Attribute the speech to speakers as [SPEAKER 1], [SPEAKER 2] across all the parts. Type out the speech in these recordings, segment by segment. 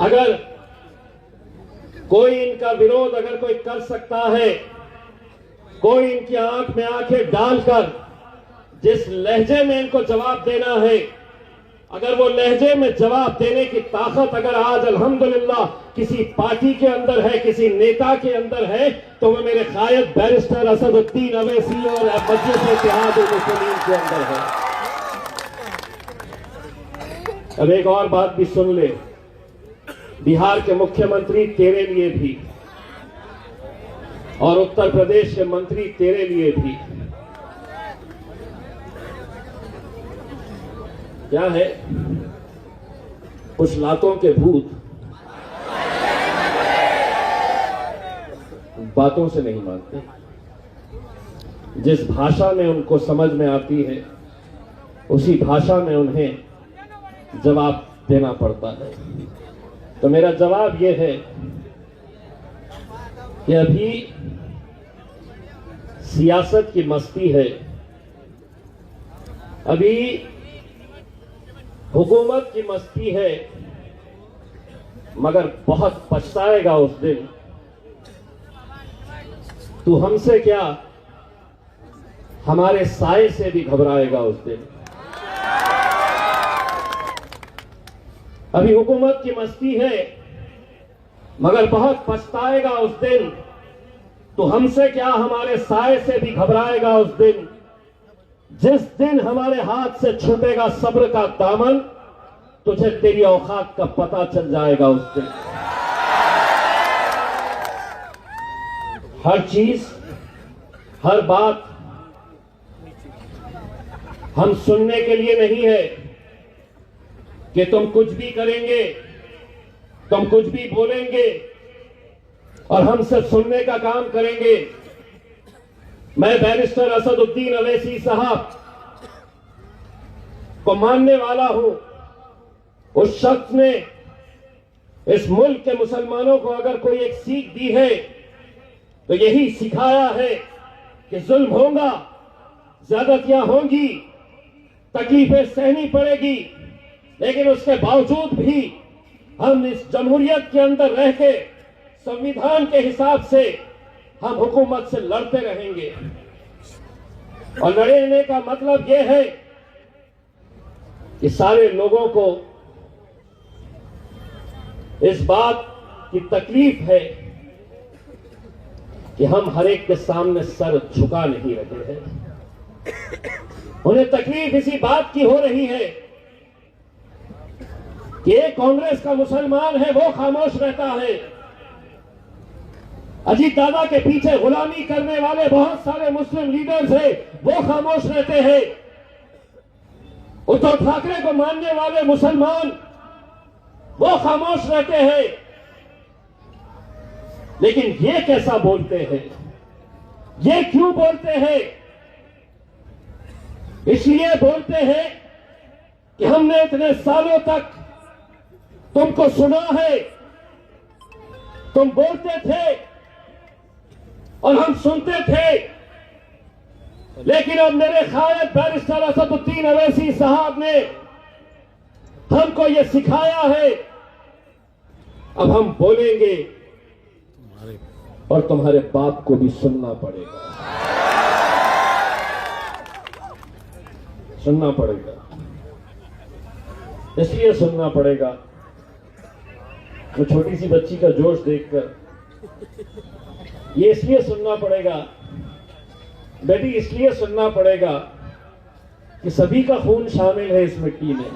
[SPEAKER 1] अगर कोई इनका विरोध अगर कोई कर सकता है, कोई इनकी आंख में आंखें डालकर जिस लहजे में इनको जवाब देना है, अगर वो लहजे में जवाब देने की ताकत अगर आज अल्हम्दुलिल्लाह किसी पार्टी के अंदर है, किसी नेता के अंदर है, तो वो मेरे कायद बैरिस्टर असदुद्दीन अवैसी और मजलिस इत्तेहाद मुस्लिमीन के अंदर है। अब एक और बात भी सुन ले, बिहार के मुख्यमंत्री तेरे लिए भी और उत्तर प्रदेश के मंत्री तेरे लिए भी क्या है, कुछ लातों के भूत बातों से नहीं मानते। जिस भाषा में उनको समझ में आती है उसी भाषा में उन्हें जवाब देना पड़ता है। तो मेरा जवाब यह है कि अभी सियासत की मस्ती है, अभी हुकूमत की मस्ती है, मगर बहुत पछताएगा उस दिन। तू हमसे क्या, हमारे साए से भी घबराएगा उस दिन। अभी हुकूमत की मस्ती है, मगर बहुत पछताएगा उस दिन। तो हमसे क्या, हमारे साए से भी घबराएगा उस दिन। जिस दिन हमारे हाथ से छूटेगा सब्र का दामन, तुझे तेरी औकात का पता चल जाएगा उस दिन। हर चीज, हर बात हम सुनने के लिए नहीं है कि तुम कुछ भी करेंगे, तुम कुछ भी बोलेंगे और हम सिर्फ सुनने का काम करेंगे। मैं बैरिस्टर असदुद्दीन अवैसी साहब को मानने वाला हूं। उस शख्स ने इस मुल्क के मुसलमानों को अगर कोई एक सीख दी है तो यही सिखाया है कि जुल्म होगा, ज्यादतियां होंगी, तकलीफें सहनी पड़ेगी, लेकिन उसके बावजूद भी हम इस जमहूरियत के अंदर रह के संविधान के हिसाब से हम हुकूमत से लड़ते रहेंगे। और लड़ने का मतलब यह है कि सारे लोगों को इस बात की तकलीफ है कि हम हर एक के सामने सर झुका नहीं रहे हैं। उन्हें तकलीफ इसी बात की हो रही है कि एक कांग्रेस का मुसलमान है वो खामोश रहता है, अजीत दादा के पीछे गुलामी करने वाले बहुत सारे मुस्लिम लीडर्स हैं वो खामोश रहते हैं, उद्धव ठाकरे को मानने वाले मुसलमान वो खामोश रहते हैं। लेकिन ये कैसा बोलते हैं, ये क्यों बोलते हैं? इसलिए बोलते हैं कि हमने इतने सालों तक तुमको सुना है, तुम बोलते थे और हम सुनते थे, लेकिन अब मेरे कायद बैरिस्टर असदुद्दीन अवैसी साहब ने हमको ये सिखाया है, अब हम बोलेंगे और तुम्हारे बाप को भी सुनना पड़ेगा, सुनना पड़ेगा। इसलिए सुनना पड़ेगा, वो छोटी सी बच्ची का जोश देखकर ये इसलिए सुनना पड़ेगा बेटी, इसलिए सुनना पड़ेगा कि सभी का खून शामिल है इस मिट्टी में।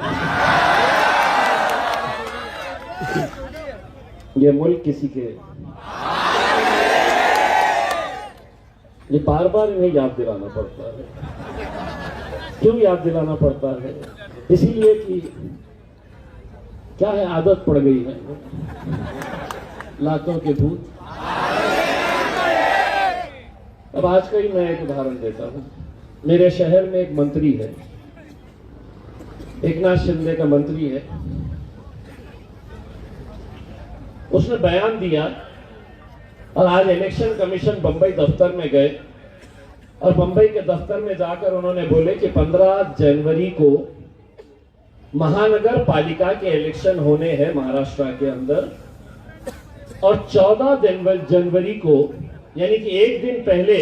[SPEAKER 1] ये मुल्क किसी के, ये बार बार इन्हें याद दिलाना पड़ता है। क्यों याद दिलाना पड़ता है? इसीलिए कि क्या है, आदत पड़ गई है लातों के भूत। अब आज का ही मैं एक उदाहरण देता हूं। मेरे शहर में एक मंत्री है, एकनाथ शिंदे का मंत्री है। उसने बयान दिया और आज इलेक्शन कमीशन बंबई दफ्तर में गए और बंबई के दफ्तर में जाकर उन्होंने बोले कि 15 जनवरी को महानगर पालिका के इलेक्शन होने हैं महाराष्ट्र के अंदर, और 14 जनवरी को यानी कि एक दिन पहले